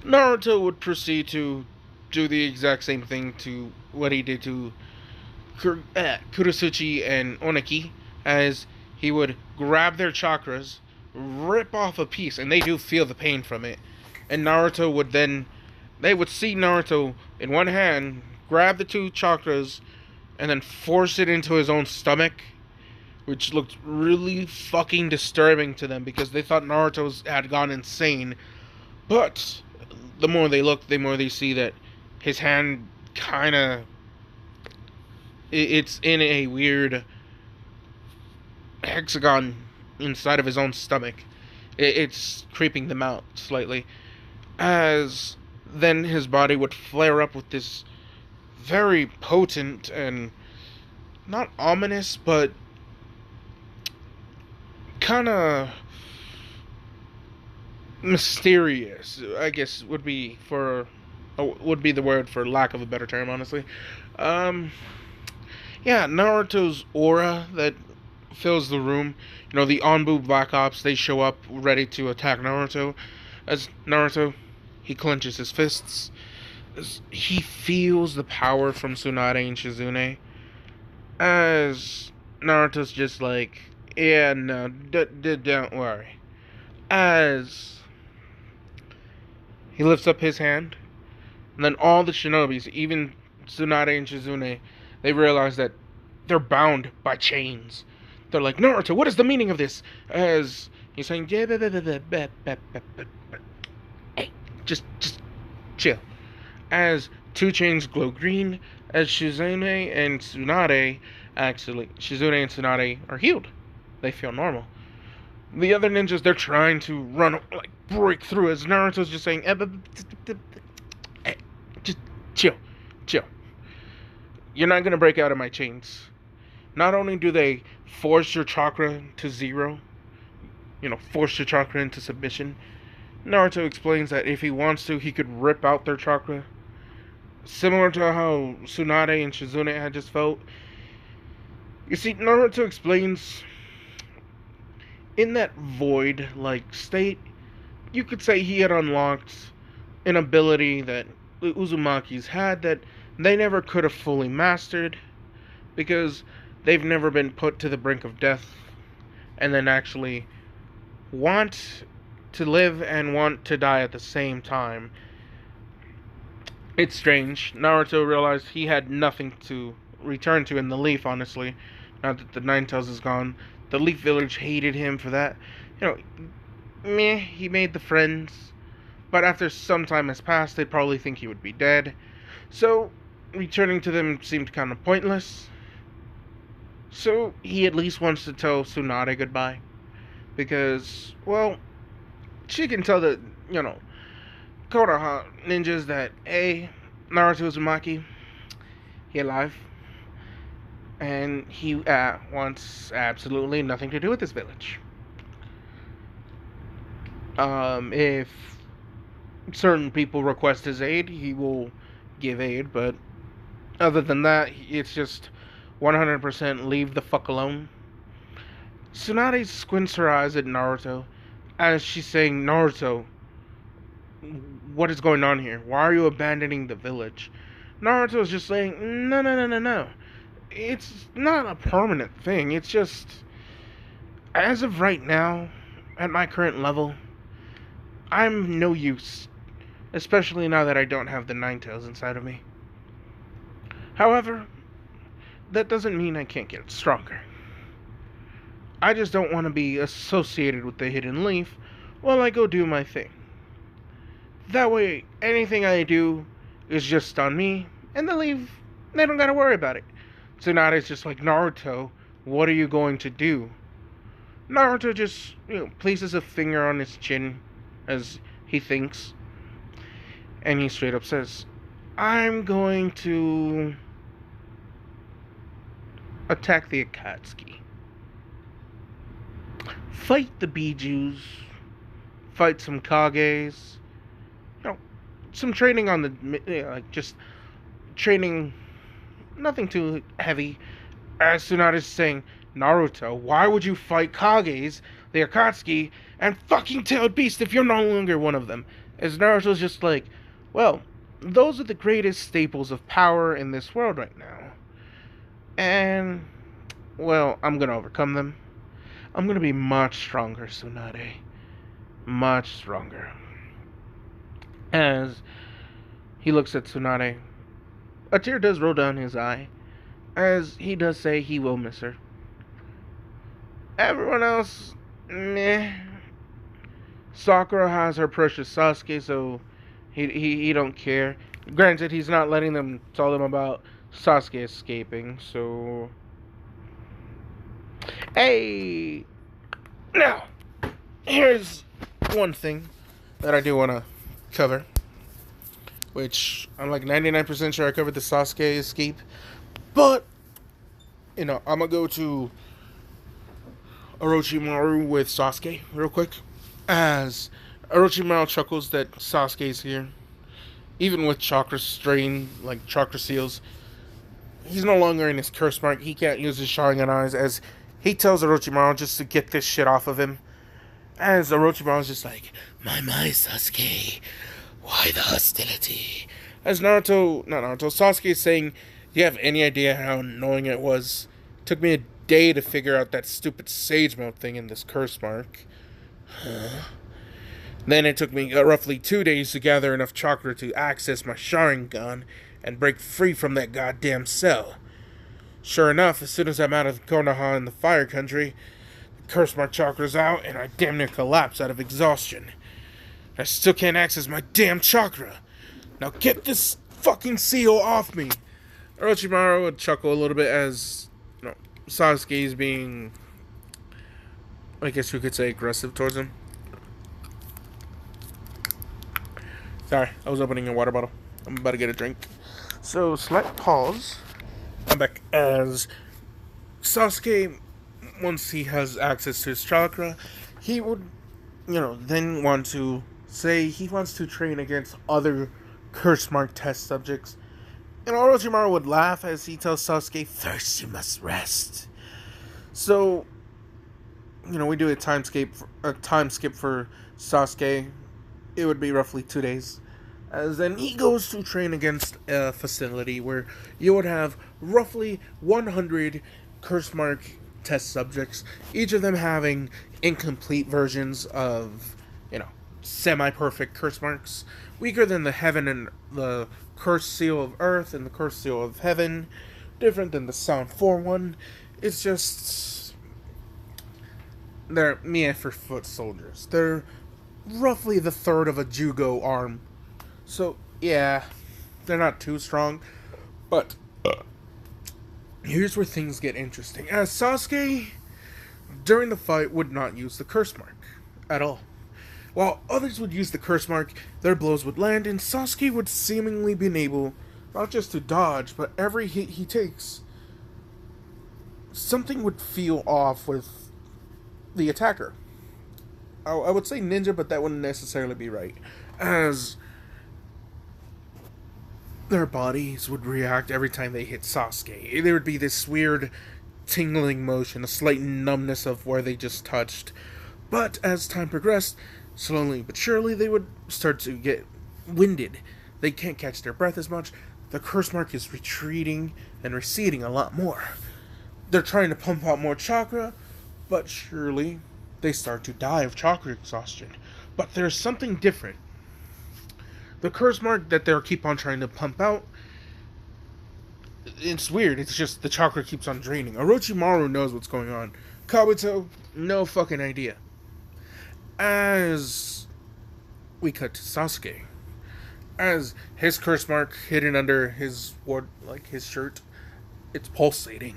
Naruto would proceed to do the exact same thing to what he did to Kurotsuchi and Oneki, as he would grab their chakras, rip off a piece, and they do feel the pain from it. And Naruto would then, they would see Naruto in one hand grab the two chakras and then force it into his own stomach, which looked really fucking disturbing to them because they thought Naruto had gone insane. But the more they look, the more they see that his hand kind of, it's in a weird hexagon inside of his own stomach. It's creeping them out slightly. As then his body would flare up with this very potent and not ominous, but kind of mysterious, I guess would be the word for lack of a better term, honestly. Yeah, Naruto's aura that fills the room. You know, the Anbu Black Ops, they show up ready to attack Naruto. As Naruto, he clenches his fists. As he feels the power from Tsunade and Shizune. As Naruto's just like, yeah, no, don't worry. As he lifts up his hand, and then all the shinobis, even Tsunade and Shizune, they realize that they're bound by chains. They're like, Naruto, what is the meaning of this? As he's saying, hey, just chill. As two chains glow green, as Shizune and Tsunade are healed. They feel normal. The other ninjas, they're trying to run, like, break through, as Naruto's just saying, just chill. You're not gonna break out of my chains. Not only do they force your chakra to zero, force your chakra into submission, Naruto explains that if he wants to, he could rip out their chakra Similar to how Tsunade and Shizune had just felt. You see, Naruto explains in that void-like state, you could say he had unlocked an ability that the Uzumakis had that they never could have fully mastered because they've never been put to the brink of death and then actually want to live and want to die at the same time. It's strange. Naruto realized he had nothing to return to in the Leaf, honestly. Now that the Nine-Tails is gone. The Leaf Village hated him for that. He made the friends. But after some time has passed, they'd probably think he would be dead. So, returning to them seemed kind of pointless. So, he at least wants to tell Tsunade goodbye. Because, well, she can tell the, Konoha ninjas that, hey, Naruto Uzumaki, he alive. And he wants absolutely nothing to do with this village. If certain people request his aid, he will give aid, but other than that, it's just 100% leave the fuck alone. Tsunade squints her eyes at Naruto as she's saying, Naruto, what is going on here? Why are you abandoning the village? Naruto's just saying, no. It's not a permanent thing. It's just, as of right now, at my current level, I'm no use. Especially now that I don't have the Nine-Tails inside of me. However, that doesn't mean I can't get stronger. I just don't want to be associated with the Hidden Leaf while I go do my thing. That way, anything I do is just on me, and the Leaf, they don't gotta worry about it. Tsunade's just like, Naruto, what are you going to do? Naruto just, places a finger on his chin as he thinks. And he straight up says, I'm going to attack the Akatsuki. Fight the Bijus. Fight some Kages. Some training on the, just training, nothing too heavy. As Tsunade's saying, Naruto, why would you fight Kages, the Akatsuki, and fucking Tailed Beast if you're no longer one of them? As Naruto's just like, well, those are the greatest staples of power in this world right now. And, well, I'm gonna overcome them. I'm gonna be much stronger, Tsunade. Much stronger. As he looks at Tsunade, a tear does roll down his eye, as he does say he will miss her. Everyone else, meh. Sakura has her precious Sasuke, so he don't care. Granted, he's not letting them tell them about Sasuke escaping, so... Hey! Now, here's one thing that I do want to cover, which I'm like 99% sure I covered the Sasuke escape, but, I'm gonna go to Orochimaru with Sasuke real quick, as Orochimaru chuckles that Sasuke's here. Even with chakra strain, like chakra seals, he's no longer in his curse mark. He can't use his Sharingan eyes, as he tells Orochimaru just to get this shit off of him. As Orochimaru's just like, my Sasuke, why the hostility? As Sasuke is saying, do you have any idea how annoying it was? It took me a day to figure out that stupid sage mode thing in this curse mark. Then it took me roughly 2 days to gather enough chakra to access my Sharingan and break free from that goddamn cell. Sure enough, as soon as I'm out of Konoha in the Fire Country, the curse mark chakra's out and I damn near collapse out of exhaustion. I still can't access my damn chakra. Now get this fucking seal off me. Orochimaru would chuckle a little bit as Sasuke's being, I guess you could say, aggressive towards him. Sorry, I was opening a water bottle. I'm about to get a drink. So, slight pause. I'm back as Sasuke, once he has access to his chakra, he would, then want to say he wants to train against other curse mark test subjects And Orochimaru would laugh as he tells Sasuke, "First you must rest." So, we do a time skip for Sasuke. It would be roughly 2 days. As then he goes to train against a facility where you would have roughly 100 curse mark test subjects, each of them having incomplete versions of, semi-perfect curse marks, weaker than the heaven and the curse seal of earth and the curse seal of heaven, different than the sound 4 one. It's just, they're mere for foot soldiers. They're roughly the third of a jugo arm. So, yeah, they're not too strong. But here's where things get interesting. As Sasuke, during the fight, would not use the curse mark at all. While others would use the curse mark, their blows would land, and Sasuke would seemingly be able not just to dodge, but every hit he takes, something would feel off with the attacker. I would say ninja, but that wouldn't necessarily be right, as their bodies would react every time they hit Sasuke. There would be this weird tingling motion, a slight numbness of where they just touched. But as time progressed, slowly but surely, they would start to get winded. They can't catch their breath as much. The curse mark is retreating and receding a lot more. They're trying to pump out more chakra, but surely they start to die of chakra exhaustion. But there's something different. The curse mark that they'll keep on trying to pump out, it's weird. It's just the chakra keeps on draining. Orochimaru knows what's going on. Kabuto, no fucking idea. As we cut to Sasuke, as his curse mark hidden under his shirt, it's pulsating,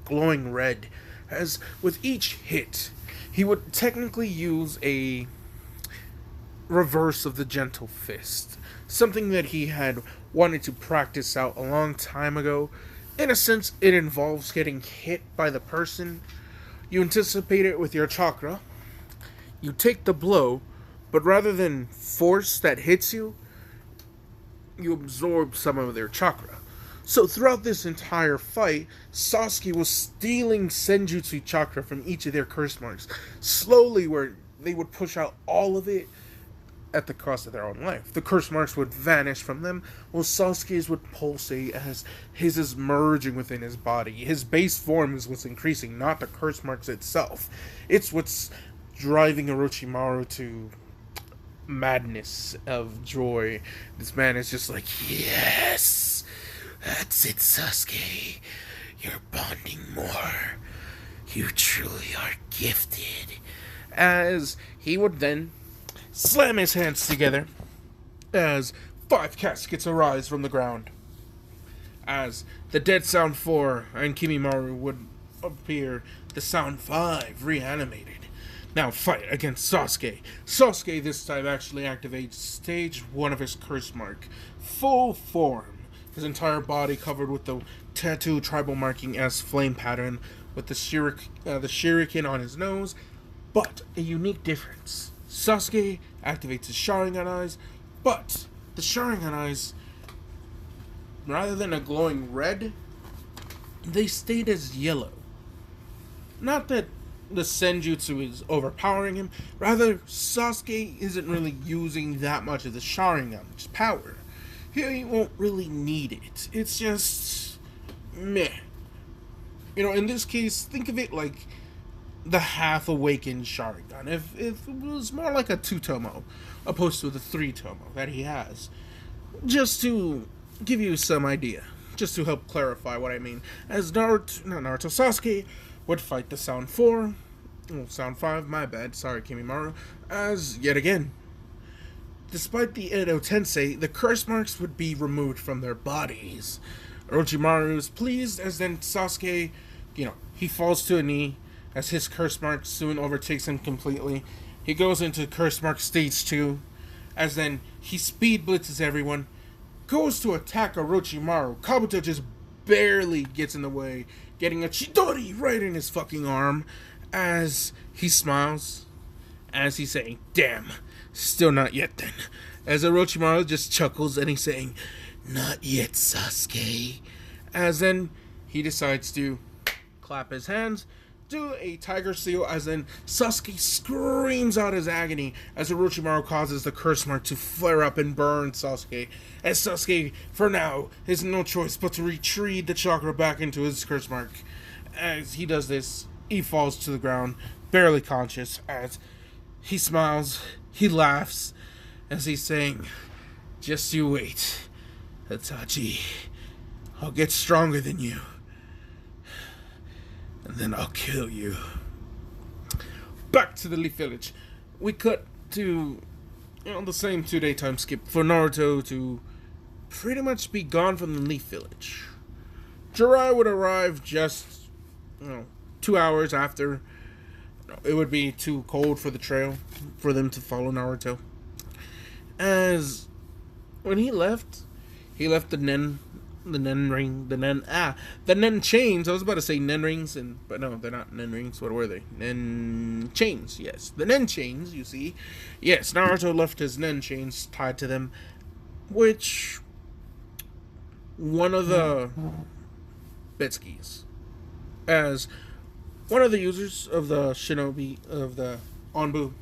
glowing red. As with each hit, he would technically use a reverse of the gentle fist, something that he had wanted to practice out a long time ago. In a sense, it involves getting hit by the person. You anticipate it with your chakra. You take the blow, but rather than force that hits you, you absorb some of their chakra. So throughout this entire fight, Sasuke was stealing Senjutsu chakra from each of their curse marks, slowly, where they would push out all of it at the cost of their own life. The curse marks would vanish from them, while Sasuke's would pulsate as his is merging within his body. His base form is what's increasing, not the curse marks itself. It's what's driving Orochimaru to madness of joy. This man is just like, yes, that's it, Sasuke. You're bonding more. You truly are gifted. As he would then slam his hands together as 5 caskets arise from the ground. As the dead sound 4 and Kimimaro would appear, the sound 5 reanimated. Now fight against Sasuke. Sasuke this time actually activates stage 1 of his curse mark. Full form. His entire body covered with the tattoo tribal marking as flame pattern, with the shuriken on his nose. But a unique difference. Sasuke activates his Sharingan eyes, but the Sharingan eyes, rather than a glowing red, they stayed as yellow. Not that the Senjutsu is overpowering him, rather Sasuke isn't really using that much of the Sharingan's power. He won't really need it. It's just meh. In this case, think of it like the half-awakened Sharingan. If it was more like a 2-tomo, opposed to the 3-tomo that he has. Just to give you some idea. Just to help clarify what I mean. As Sasuke would fight the Sound 4. Sound 5, my bad. Sorry, Kimimaro. As, yet again, despite the Edo Tensei, the curse marks would be removed from their bodies. Orochimaru is pleased, as then Sasuke, he falls to a knee, as his curse mark soon overtakes him completely. He goes into curse mark stage 2, as then he speed blitzes everyone, goes to attack Orochimaru. Kabuto just barely gets in the way, getting a Chidori right in his fucking arm, as he smiles, as he's saying, damn, still not yet then. As Orochimaru just chuckles and he's saying, Not yet, Sasuke. As then he decides to clap his hands, do a tiger seal, as then Sasuke screams out his agony as Orochimaru causes the curse mark to flare up and burn Sasuke. As Sasuke, for now, has no choice but to retreat the chakra back into his curse mark. As he does this, he falls to the ground, barely conscious, as he smiles, he laughs, as he's saying, "Just you wait, Itachi. I'll get stronger than you. And then I'll kill you." Back to the Leaf Village. We cut to the same 2-day time skip for Naruto to pretty much be gone from the Leaf Village. Jirai would arrive just 2 hours after. It would be too cold for the trail for them to follow Naruto. As when he left the nen chains. I was about to say nen rings, but no, they're not nen rings. What were they? Nen chains. Yes, the nen chains. You see, yes, Naruto left his nen chains tied to them, which one of the Betskis, as one of the users of the shinobi of the Anbu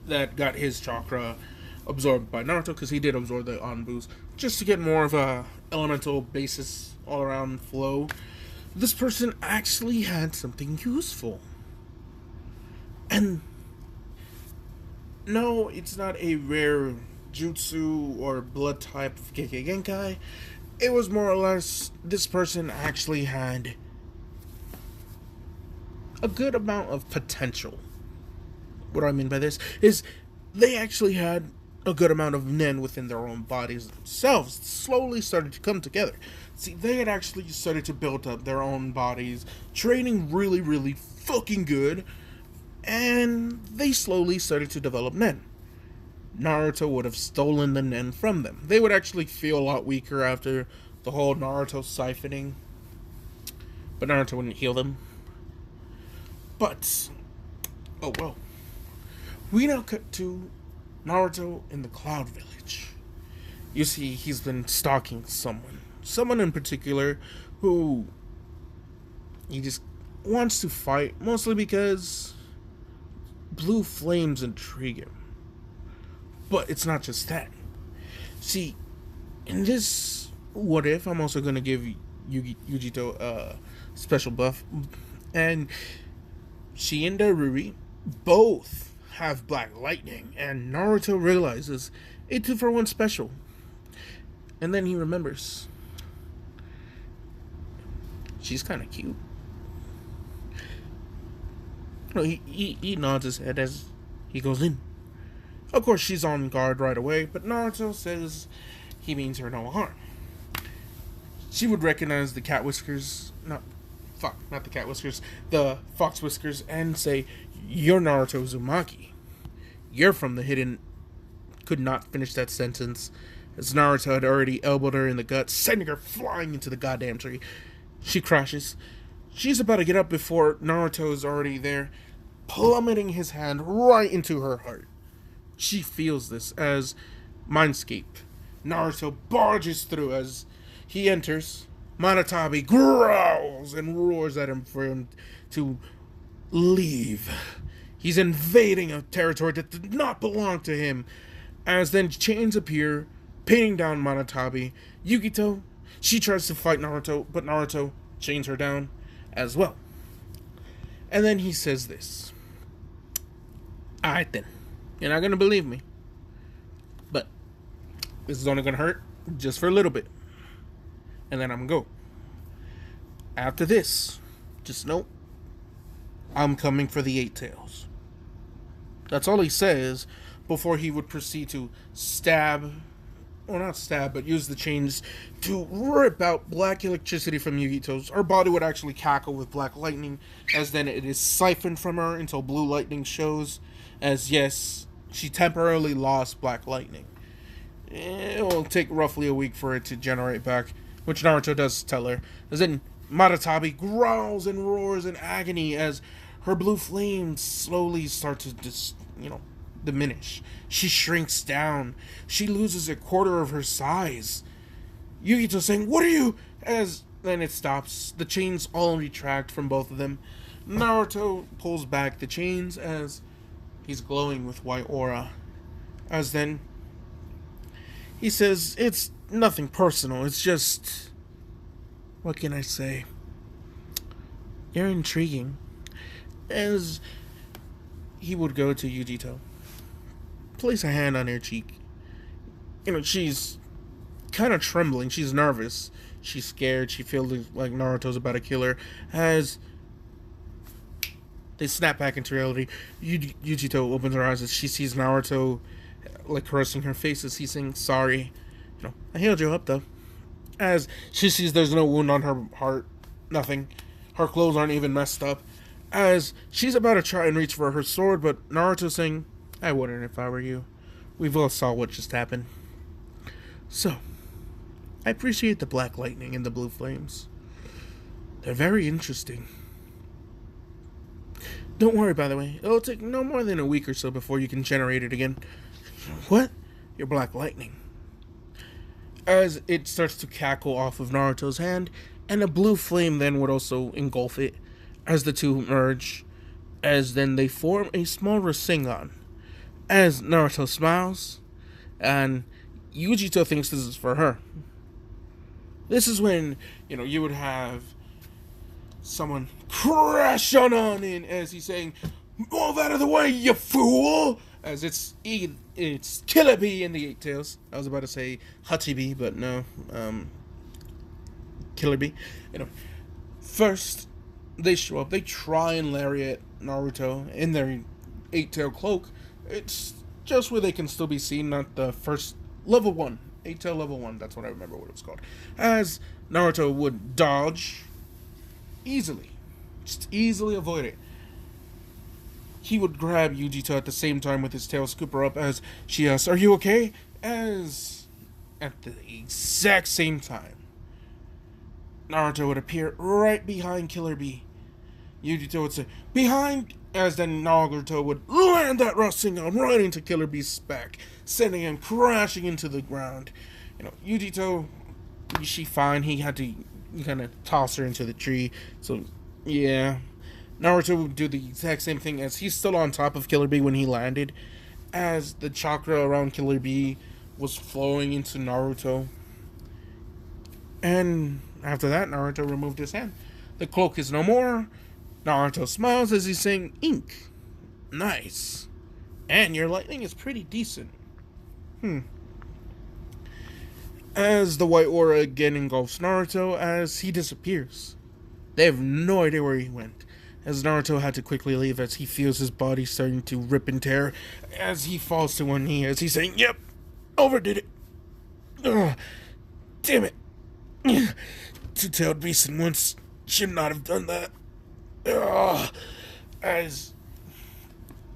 that got his chakra absorbed by Naruto, because he did absorb the Anbus just to get more of a elemental basis all around flow. This person actually had something useful. And no, it's not a rare jutsu or blood type of Kekkei Genkai. It was more or less, this person actually had a good amount of potential. What do I mean by this is they actually had a good amount of nen within their own bodies themselves. Slowly started to come together. See, they had actually started to build up their own bodies, training really, really fucking good, and they slowly started to develop nen. Naruto would have stolen the nen from them. They would actually feel a lot weaker after the whole Naruto siphoning, but Naruto wouldn't heal them. But, oh well. We now cut to Naruto in the Cloud Village. You see, he's been stalking someone in particular who he just wants to fight, mostly because blue flames intrigue him. But it's not just that. See, in this what if, I'm also going to give Yugito a special buff, and she and Daruri both have black lightning, and Naruto realizes a 2-for-1 special. And then he remembers she's kind of cute. He nods his head as he goes in. Of course, she's on guard right away, but Naruto says he means her no harm. She would recognize the cat whiskers, not the cat whiskers, the fox whiskers, and say, "You're Naruto Uzumaki. You're from the hidden..." Could not finish that sentence, as Naruto had already elbowed her in the gut, sending her flying into the goddamn tree. She crashes. She's about to get up before Naruto is already there, plummeting his hand right into her heart. She feels this as Mindscape. Naruto barges through as he enters. Manatabi growls and roars at him for him to leave. He's invading a territory that did not belong to him. As then chains appear, pinning down Manatabi. Yugito, she tries to fight Naruto, but Naruto chains her down as well. And then he says this. "Alright then, you're not gonna believe me, but this is only gonna hurt just for a little bit. And then I'm gonna go. After this, just know I'm coming for the 8 tails." That's all he says before he would proceed to use the chains to rip out black electricity from Yugito's. Her body would actually cackle with black lightning, as then it is siphoned from her until blue lightning shows, as yes, she temporarily lost black lightning. It will take roughly a week for it to generate back, which Naruto does tell her. As then Manatabi growls and roars in agony as her blue flames slowly start to diminish. She shrinks down. She loses a quarter of her size. Yugito saying, "What are you?" As then it stops. The chains all retract from both of them. Naruto pulls back the chains as he's glowing with white aura. As then he says, "It's nothing personal. It's just, what can I say? You're intriguing." As he would go to Yugito, place a hand on her cheek. She's kind of trembling. She's nervous. She's scared. She feels like Naruto's about to kill her. As they snap back into reality, Yugito opens her eyes as she sees Naruto caressing her face as he's saying, "Sorry. I healed you up though." As she sees there's no wound on her heart. Nothing. Her clothes aren't even messed up. As she's about to try and reach for her sword, but Naruto's saying, "I wouldn't if I were you. We've all saw what just happened. So, I appreciate the black lightning and the blue flames. They're very interesting. Don't worry, by the way. It'll take no more than a week or so before you can generate it again." "What?" "Your black lightning." As it starts to cackle off of Naruto's hand, and a blue flame then would also engulf it as the two merge, as then they form a small Rasengan. As Naruto smiles, and Yugito thinks this is for her. This is when, you would have someone crash on in as he's saying, "Move out of the way, you fool!" As it's Killer Bee in the Eight Tails. I was about to say Hachibi, but no. Killer Bee. First, they show up. They try and lariat Naruto in their eight-tail cloak. It's just where they can still be seen, not the first level 1. Eight-tail level 1, that's what I remember what it was called. As Naruto would dodge easily. Just easily avoid it. He would grab Yugito at the same time with his tail, scoop her up as she asks, "Are you okay?" As at the exact same time, Naruto would appear right behind Killer Bee. Yugito would say, "Behind!" As then Naruto would land that Rasengan right into Killer Bee's back, sending him crashing into the ground. Yugito, she fine. He had to kind of toss her into the tree. So, yeah. Naruto would do the exact same thing as he's still on top of Killer Bee when he landed. As the chakra around Killer Bee was flowing into Naruto. And after that, Naruto removed his hand. The cloak is no more. Naruto smiles as he's saying, "Ink. Nice. And your lightning is pretty decent." As the white aura again engulfs Naruto as he disappears. They have no idea where he went. As Naruto had to quickly leave as he feels his body starting to rip and tear. As he falls to one knee as he's saying, "Yep, overdid it. Ugh, damn it. Two-tailed beast once should not have done that." As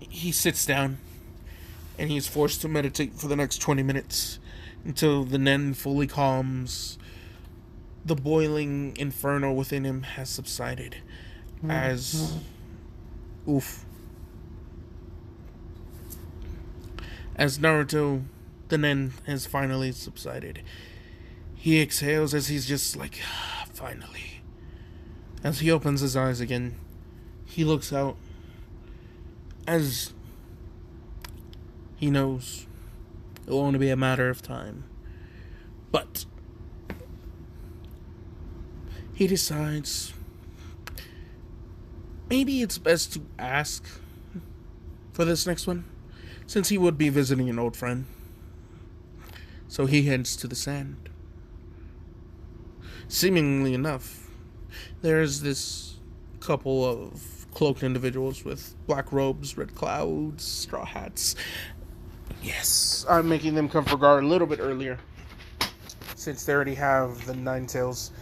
he sits down and he's forced to meditate for the next 20 minutes until the Nen fully calms. The boiling inferno within him has subsided as Naruto, the Nen has finally subsided. He exhales as he's just like, finally. As he opens his eyes again, he looks out as he knows it will only be a matter of time. But he decides maybe it's best to ask for this next one, since he would be visiting an old friend. So he heads to the sand. Seemingly enough, there's this couple of cloaked individuals with black robes, red clouds, straw hats. Yes, I'm making them come for guard a little bit earlier, since they already have the Nine Tails.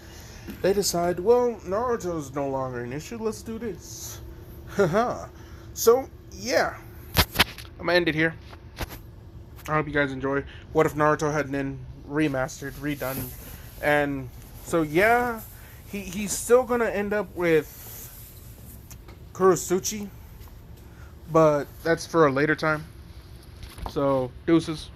They decide, well, Naruto's no longer an issue, let's do this. Haha. So, yeah. I'm gonna end it here. I hope you guys enjoy. What if Naruto had been remastered, redone? And so, yeah, he's still gonna end up with Kurotsuchi, but that's for a later time. So, deuces.